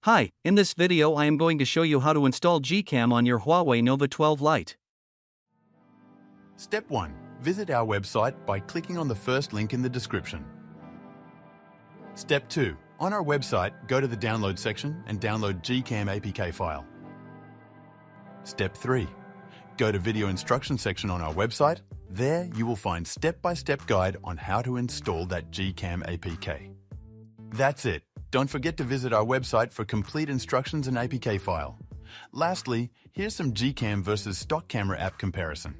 Hi, in this video I am going to show you how to install GCam on your Huawei Nova 12 Lite. Step 1. Visit our website by clicking on the first link in the description. Step 2. On our website, go to the download section and download GCam APK file. Step 3. Go to video instruction section on our website. There you will find step-by-step guide on how to install that GCam APK. That's it. Don't forget to visit our website for complete instructions and APK file. Lastly, here's some GCam versus stock camera app comparison.